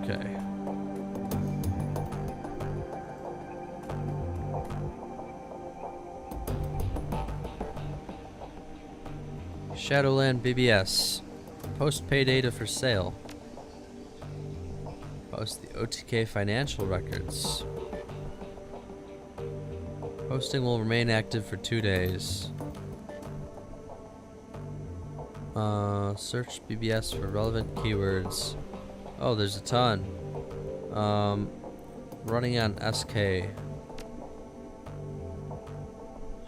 Okay. Shadowrun BBS. Post pay data for sale. Post the OTK financial records. Posting will remain active for 2 days. Search BBS for relevant keywords. Oh, there's a ton. Running on SK.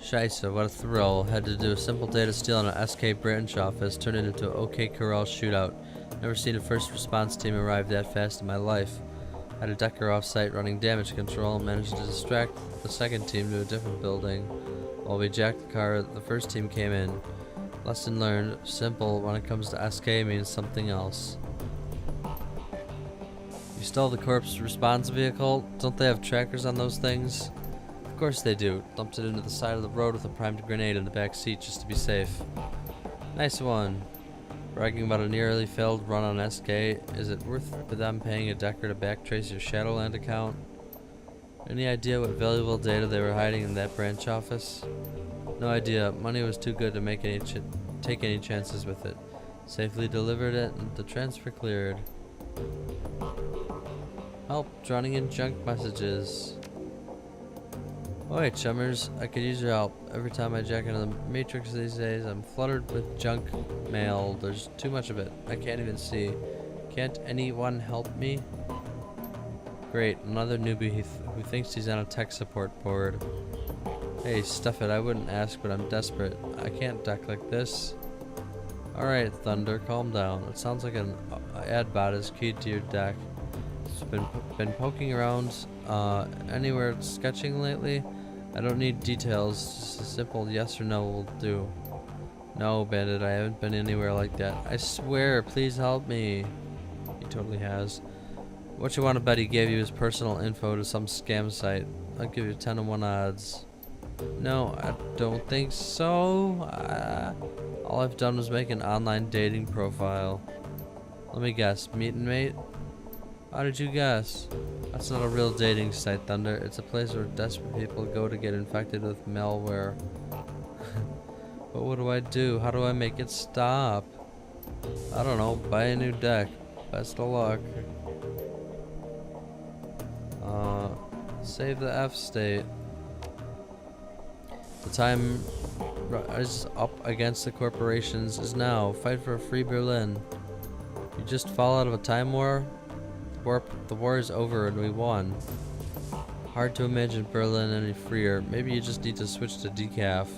Scheisse, what a thrill. Had to do a simple data steal on an SK branch office, turned it into an OK Corral shootout. Never seen a first response team arrive that fast in my life. Had a Decker off-site running damage control and managed to distract the second team to a different building. While we jacked the car, the first team came in. Lesson learned, simple when it comes to SK means something else. You stole the corpse response vehicle? Don't they have trackers on those things? Of course they do. Dumped it into the side of the road with a primed grenade in the back seat just to be safe. Nice one. Bragging about a nearly failed run on SK. Is it worth them paying a Decker to backtrace your Shadowland account? Any idea what valuable data they were hiding in that branch office? No idea. Money was too good to take any chances with it. Safely delivered it and the transfer cleared. Help, drowning in junk messages. Oi, chummers, I could use your help. Every time I jack into the Matrix these days, I'm flooded with junk mail. There's too much of it. I can't even see. Can't anyone help me? Great, another newbie who thinks he's on a tech support board. Hey, stuff it, I wouldn't ask, but I'm desperate. I can't deck like this. Alright, Thunder, calm down. It sounds like an ad bot is keyed to your deck. It's been poking around anywhere sketching lately. I don't need details, just a simple yes or no will do. No, Bandit, I haven't been anywhere like that. I swear, please help me. He totally has. What you want to bet he gave you his personal info to some scam site? I'll give you 10 to 1 odds. No, I don't think so. All I've done was make an online dating profile. Let me guess, meet and mate? How did you guess? That's not a real dating site, Thunder. It's a place where desperate people go to get infected with malware. But what do I do? How do I make it stop? I don't know. Buy a new deck. Best of luck. Save the F state. The time is up against the corporations is now. Fight for a free Berlin. You just fall out of a time war? The war is over and we won. Hard to imagine Berlin any freer. Maybe you just need to switch to decaf.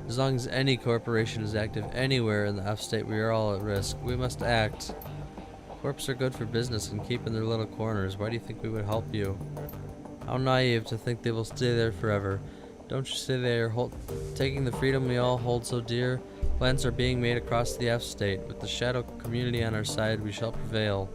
As long as any corporation is active anywhere in the F state, we are all at risk. We must act. Corps are good for business and keep in their little corners. Why do you think we would help you? How naive to think they will stay there forever. Don't you see they are taking the freedom we all hold so dear? Plans are being made across the F state. With the shadow community on our side, we shall prevail.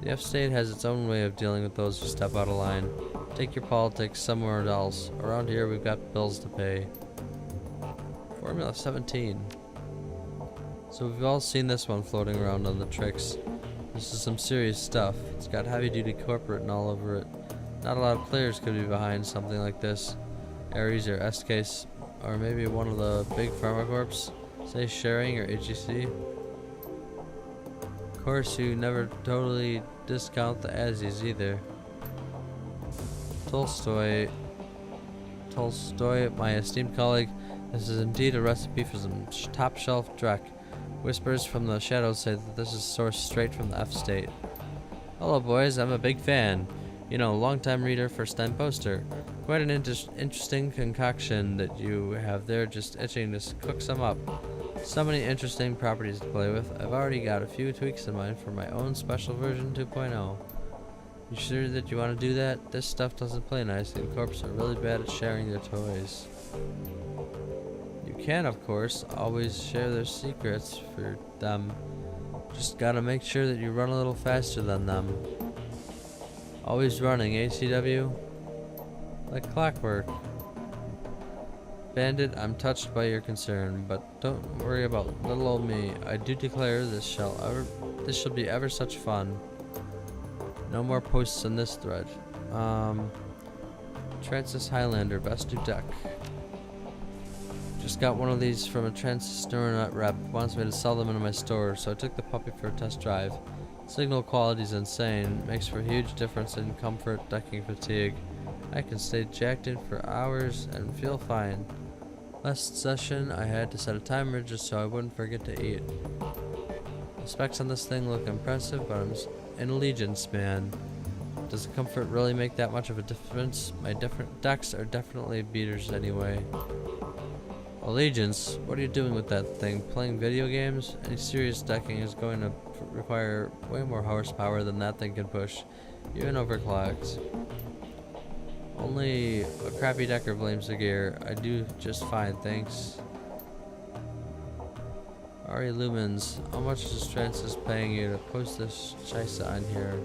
The F state has its own way of dealing with those who step out of line. Take your politics somewhere else. Around here, we've got bills to pay. Formula 17. So we've all seen this one floating around on the tricks. This is some serious stuff. It's got heavy-duty corporate and all over it. Not a lot of players could be behind something like this. Ares or SK, or maybe one of the big pharma corps, say Sharing or HEC. Of course, you never totally discount the Azzies either. Tolstoy, my esteemed colleague, this is indeed a recipe for some top-shelf dreck. Whispers from the shadows say that this is sourced straight from the F state. Hello boys, I'm a big fan. You know, long-time reader, first-time poster. Quite an interesting concoction that you have there, just itching to cook some up. So many interesting properties to play with. I've already got a few tweaks in mind for my own special version 2.0. You sure that you want to do that? This stuff doesn't play nice, and corps are really bad at sharing their toys. You can, of course, always share their secrets for them. Just gotta make sure that you run a little faster than them. Always running, ACW? Like clockwork. Bandit, I'm touched by your concern, but don't worry about little old me. I do declare this shall be ever such fun. No more posts on this thread. Francis Highlander, best new deck. Just got one of these from a Transistornut rep. Wants me to sell them in my store, so I took the puppy for a test drive. Signal quality's insane. Makes for a huge difference in comfort, decking fatigue. I can stay jacked in for hours and feel fine. Last session, I had to set a timer just so I wouldn't forget to eat. The specs on this thing look impressive, but I'm an allegiance man. Does the comfort really make that much of a difference? My different decks are definitely beaters anyway. Allegiance? What are you doing with that thing? Playing video games? Any serious decking is going to require way more horsepower than that thing can push, even overclocked. Only a crappy decker blames the gear. I do just fine, thanks. Ari Lumens, how much is Francis paying you to post this Shisa on here?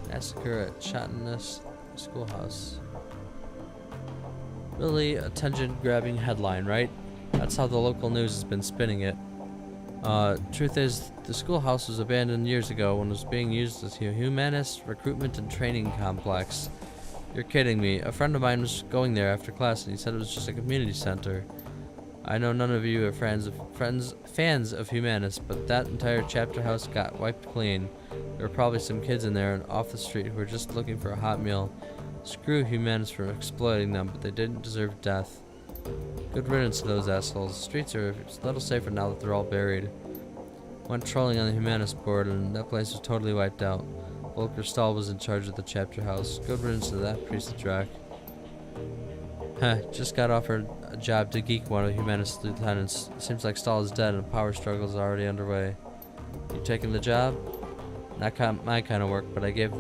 Massacre at Chattanooga Schoolhouse. Really attention-grabbing headline, right? That's how the local news has been spinning it. Truth is, the schoolhouse was abandoned years ago when it was being used as a humanist recruitment and training complex. You're kidding me. A friend of mine was going there after class and he said it was just a community center. I know none of you are fans of Humanist, but that entire chapter house got wiped clean. There were probably some kids in there and off the street who were just looking for a hot meal. Screw Humanist for exploiting them, but they didn't deserve death. Good riddance to those assholes. Streets are a little safer now that they're all buried. Went trolling on the Humanist board and that place was totally wiped out. Volker Stahl was in charge of the chapter house. Good riddance to that piece of track. Heh, just got offered a job to geek one of Humanist lieutenants. Seems like Stahl is dead and a power struggle is already underway. You taking the job? Not my kind of work, but I gave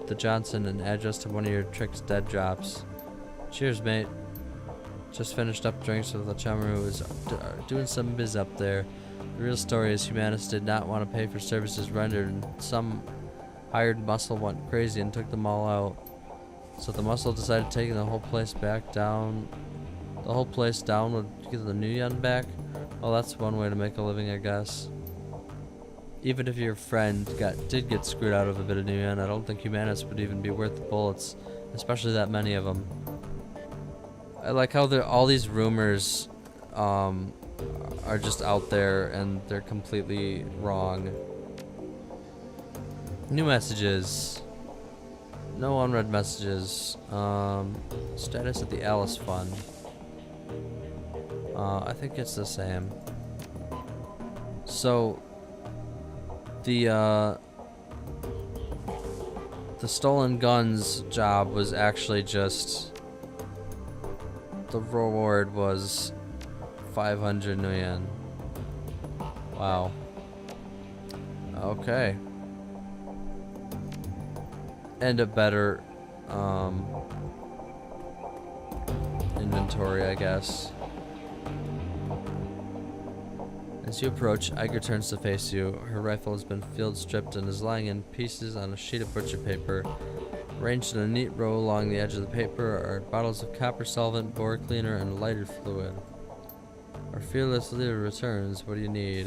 the Johnson an address to one of your Trick's dead drops. Cheers, mate. Just finished up drinks with the chummer who was doing some biz up there. The real story is Humanist did not want to pay for services rendered, and some hired muscle went crazy and took them all out. So the muscle decided taking the whole place back down. The whole place down would get the new yen back. Well, that's one way to make a living, I guess. Even if your friend did get screwed out of a bit of new yen, I don't think Humanist would even be worth the bullets, especially that many of them. I like how all these rumors are just out there and they're completely wrong. New messages. No unread messages. Status at the Alice Fund. I think it's the same. So the stolen guns job was actually just, the reward was 500 million. Wow. Okay. And a better inventory, I guess. As you approach, Iger turns to face you. Her rifle has been field stripped and is lying in pieces on a sheet of butcher paper. Arranged in a neat row along the edge of the paper are bottles of copper solvent, bore cleaner, and lighter fluid. Our fearless leader returns. What do you need?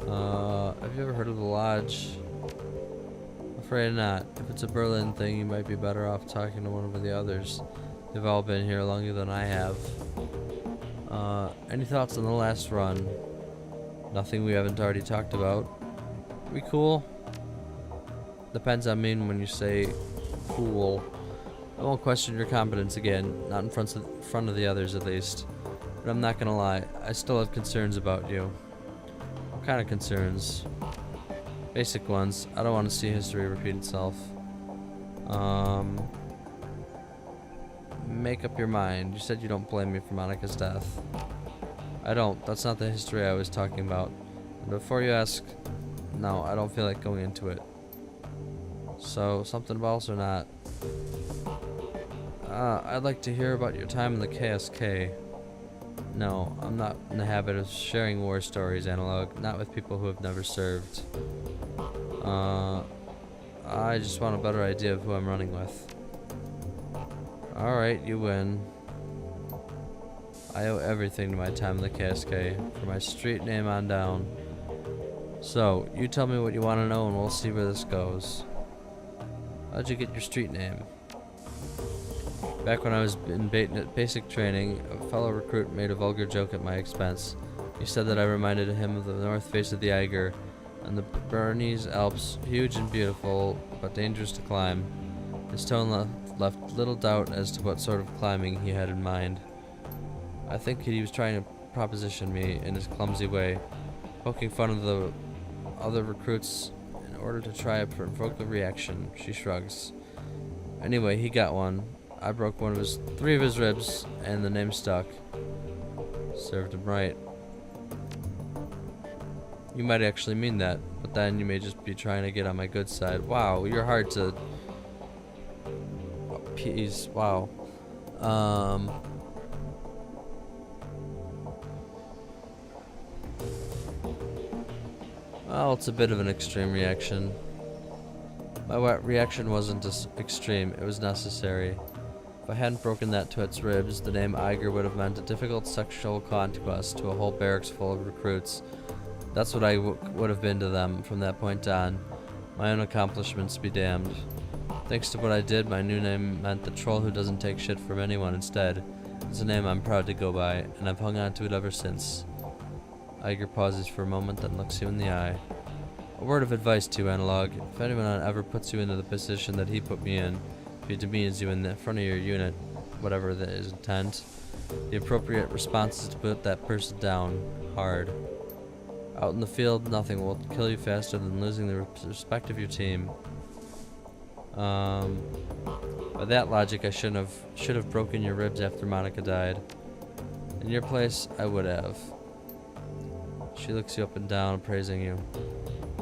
Have you ever heard of the Lodge? Afraid not. If it's a Berlin thing, you might be better off talking to one of the others. They've all been here longer than I have. Any thoughts on the last run? Nothing we haven't already talked about. We cool? Depends on me when you say cool. I won't question your competence again, not in front of the others at least. But I'm not gonna lie, I still have concerns about you. What kind of concerns? Basic ones. I don't want to see history repeat itself. Make up your mind. You said you don't blame me for Monica's death. I don't. That's not the history I was talking about. And before you ask, no, I don't feel like going into it. So, something else or not? I'd like to hear about your time in the KSK. No, I'm not in the habit of sharing war stories, Analog. Not with people who have never served. I just want a better idea of who I'm running with. Alright, you win. I owe everything to my time in the Cascade, from my street name on down. So, you tell me what you want to know and we'll see where this goes. How'd you get your street name? Back when I was in basic training, a fellow recruit made a vulgar joke at my expense. He said that I reminded him of the north face of the Eiger and the Bernese Alps, huge and beautiful, but dangerous to climb. His tone left little doubt as to what sort of climbing he had in mind. I think he was trying to proposition me in his clumsy way, poking fun of the other recruits in order to try to provoke a reaction. She shrugs. Anyway, he got one. I broke three of his ribs, and the name stuck. Served him right. You might actually mean that, but then you may just be trying to get on my good side. Wow, you're hard to appease. Wow. Well, it's a bit of an extreme reaction. My reaction wasn't as extreme, it was necessary. If I hadn't broken that to its ribs, the name Eiger would have meant a difficult sexual conquest to a whole barracks full of recruits. That's what I would have been to them from that point on. My own accomplishments be damned. Thanks to what I did, my new name meant the troll who doesn't take shit from anyone instead. It's a name I'm proud to go by, and I've hung on to it ever since. Eiger pauses for a moment, then looks you in the eye. A word of advice to you, Analog. If anyone ever puts you into the position that he put me in, if he demeans you in the front of your unit, whatever his intent, the appropriate response is to put that person down hard. Out in the field, nothing will kill you faster than losing the respect of your team. By that logic, I should have broken your ribs after Monica died. In your place, I would have. She looks you up and down, praising you.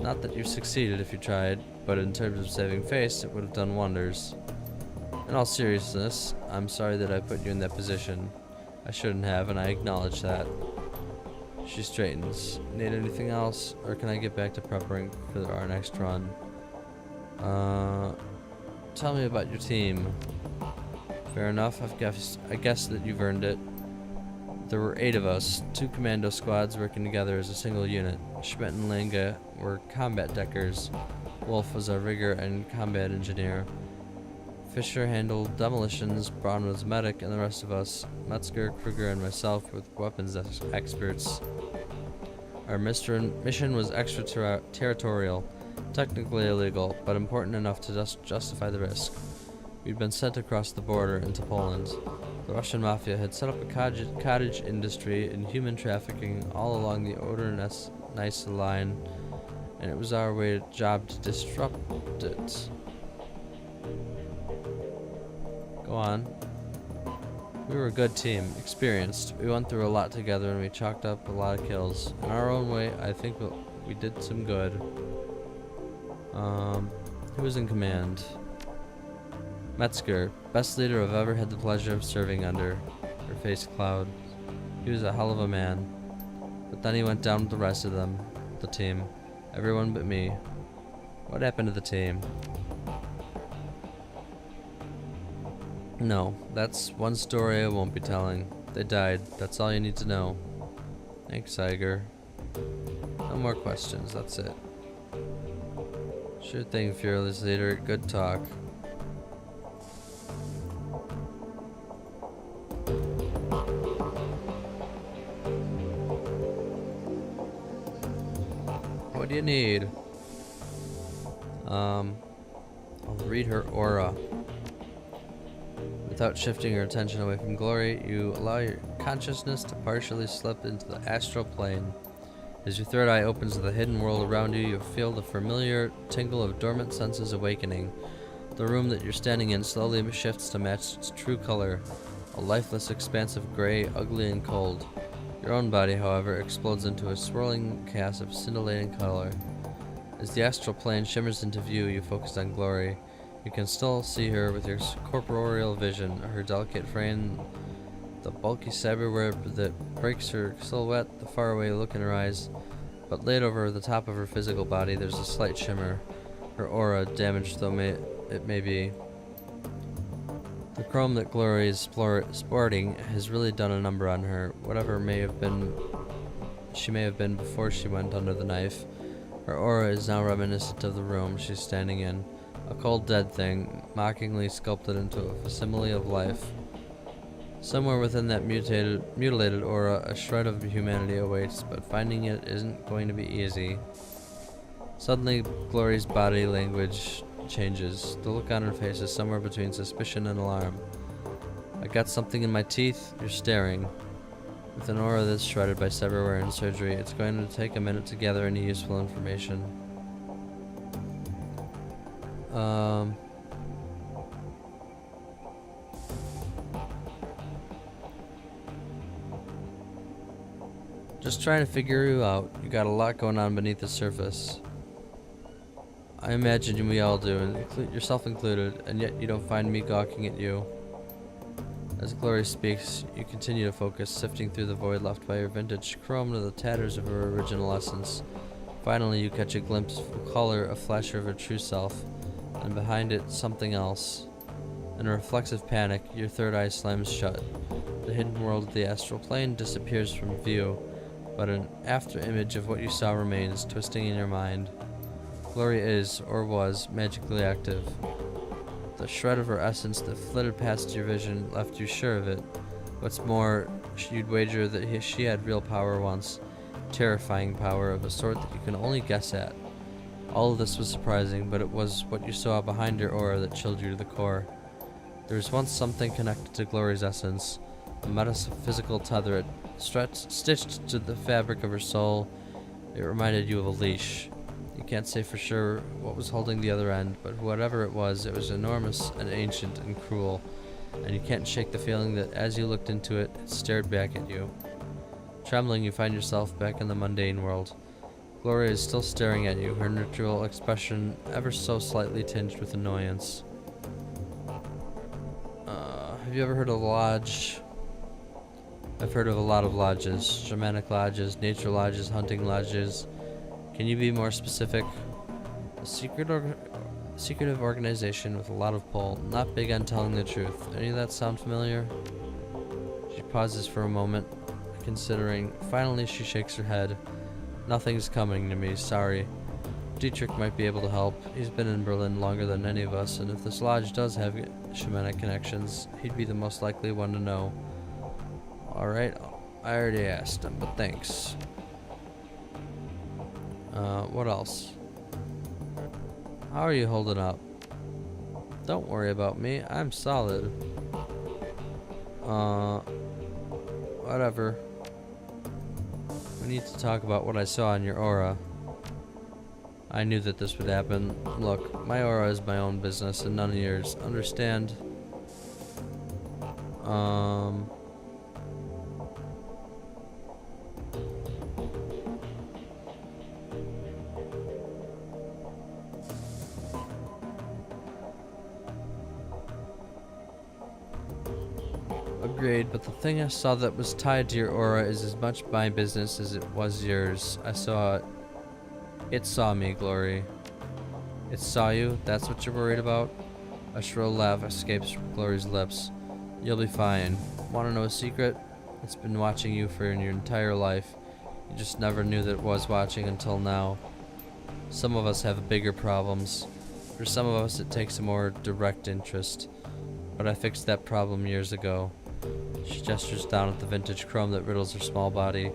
Not that you succeeded if you tried, but in terms of saving face, it would have done wonders. In all seriousness, I'm sorry that I put you in that position. I shouldn't have, and I acknowledge that. She straightens. Need anything else, or can I get back to preparing for our next run? Tell me about your team. Fair enough, I guess that you've earned it. There were 8 of us, 2 commando squads working together as a single unit. Schmidt and Lenga were combat deckers. Wolf was our rigger and combat engineer. Fisher handled demolitions, Braun was medic, and the rest of us, Metzger, Kruger, and myself, were weapons experts. Our mission was extraterritorial, technically illegal, but important enough to justify the risk. We'd been sent across the border into Poland. The Russian mafia had set up a cottage industry in human trafficking all along the Oder-Neisse line, and it was our job to disrupt it. Go on. We were a good team, experienced. We went through a lot together and we chalked up a lot of kills. In our own way, I think we did some good. Who was in command? Metzger, best leader I've ever had the pleasure of serving under. Her face cloud. He was a hell of a man. But then he went down with the rest of them, the team. Everyone but me. What happened to the team? No, that's one story I won't be telling. They died. That's all you need to know. Thanks, Eiger. No more questions, that's it. Sure thing, fearless leader. Good talk. What do you need? I'll read her aura. Without shifting your attention away from glory, you allow your consciousness to partially slip into the astral plane. As your third eye opens to the hidden world around you, you feel the familiar tingle of dormant senses awakening. The room that you're standing in slowly shifts to match its true color, a lifeless expanse of gray, ugly and cold. Your own body, however, explodes into a swirling chaos of scintillating color. As the astral plane shimmers into view, you focus on Glory. You can still see her with your corporeal vision, her delicate frame, the bulky cyberweb that breaks her silhouette, the faraway look in her eyes. But laid over the top of her physical body, there's a slight shimmer. Her aura, damaged though it may be. The chrome that Glory is sporting has really done a number on her. Whatever she may have been before she went under the knife, her aura is now reminiscent of the room she's standing in. A cold dead thing, mockingly sculpted into a facsimile of life. Somewhere within that mutilated aura, a shred of humanity awaits, but finding it isn't going to be easy. Suddenly, Glory's body language changes. The look on her face is somewhere between suspicion and alarm. I got something in my teeth, you're staring. With an aura that's shredded by severeware and surgery, it's going to take a minute to gather any useful information. Just trying to figure you out. You got a lot going on beneath the surface. I imagine we all do, and yourself included, and yet you don't find me gawking at you. As Glory speaks, you continue to focus, sifting through the void left by your vintage chrome to the tatters of her original essence. Finally, you catch a glimpse of color, a flasher of her true self, and behind it, something else. In a reflexive panic, your third eye slams shut. The hidden world of the astral plane disappears from view, but an after-image of what you saw remains, twisting in your mind. Glory is, or was, magically active. The shred of her essence that flitted past your vision left you sure of it. What's more, you'd wager that she had real power once. Terrifying power of a sort that you can only guess at. All of this was surprising, but it was what you saw behind your aura that chilled you to the core. There was once something connected to Glory's essence, a metaphysical tether stitched to the fabric of her soul. It reminded you of a leash. You can't say for sure what was holding the other end, but whatever it was enormous and ancient and cruel, and you can't shake the feeling that as you looked into it, it stared back at you. Trembling, you find yourself back in the mundane world. Gloria is still staring at you, her neutral expression ever so slightly tinged with annoyance. Have you ever heard of a lodge? I've heard of a lot of lodges. Shamanic lodges, nature lodges, hunting lodges. Can you be more specific? A secretive organization with a lot of pull, not big on telling the truth. Any of that sound familiar? She pauses for a moment, considering. Finally, she shakes her head. Nothing's coming to me, sorry. Dietrich might be able to help. He's been in Berlin longer than any of us, and if this lodge does have shamanic connections, he'd be the most likely one to know. Alright, I already asked him, but thanks. What else? How are you holding up? Don't worry about me, I'm solid. Whatever. We need to talk about what I saw in your aura. I knew that this would happen. Look, my aura is my own business and none of yours. Understand? Agreed, but the thing I saw that was tied to your aura is as much my business as it was yours. I saw it. It saw me, Glory. It saw you? That's what you're worried about? A shrill laugh escapes from Glory's lips. You'll be fine. Want to know a secret? It's been watching you for your entire life. You just never knew that it was watching until now. Some of us have bigger problems. For some of us it takes a more direct interest. But I fixed that problem years ago. She gestures down at the vintage chrome that riddles her small body.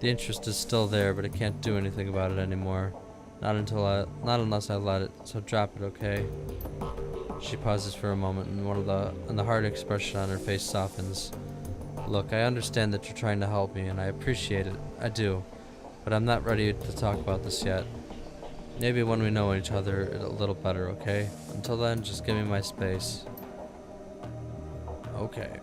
The interest is still there, but I can't do anything about it anymore. Not unless I let it, so drop it, okay? She pauses for a moment, and the hard expression on her face softens. Look, I understand that you're trying to help me, and I appreciate it. I do. But I'm not ready to talk about this yet. Maybe when we know each other a little better, okay? Until then, just give me my space. Okay.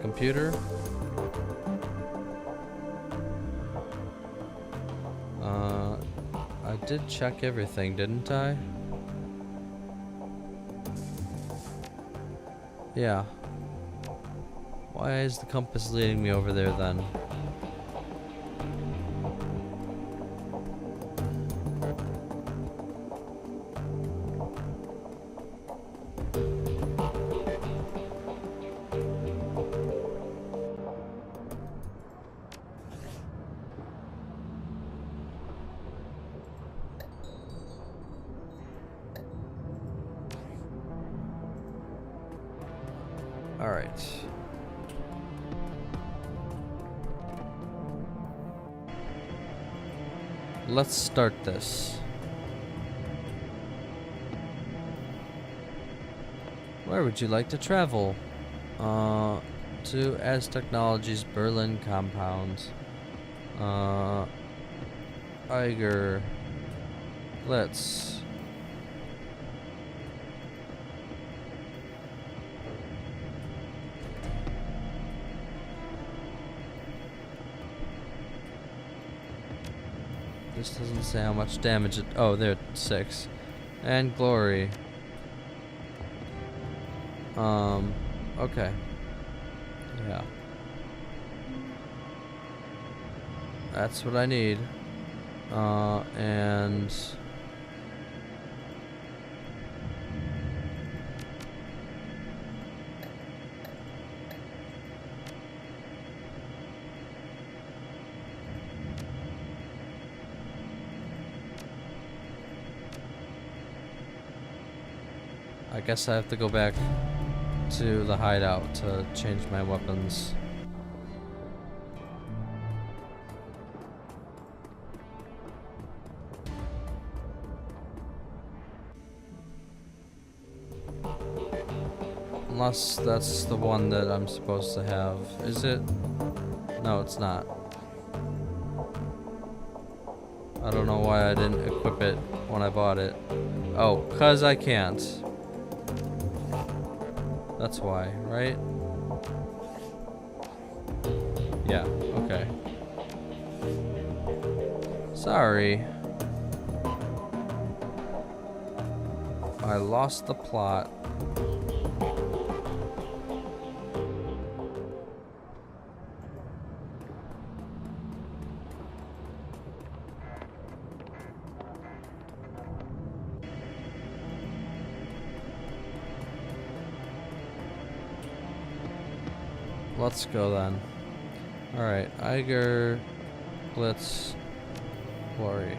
Computer? I did check everything, didn't I? Yeah. Why is the compass leading me over there then? Alright. Let's start this. Where would you like to travel? To As Technologies Berlin compound. Eiger. Let's. This doesn't say how much damage it. Oh, there, 6. And glory. Okay. Yeah. That's what I need. And I guess I have to go back to the hideout to change my weapons. Unless that's the one that I'm supposed to have. Is it? No, it's not. I don't know why I didn't equip it when I bought it. Oh, 'cause I can't. That's why, right? Yeah, okay. Sorry. I lost the plot. Let's go then. Alright, Eiger, Blitz, Glory.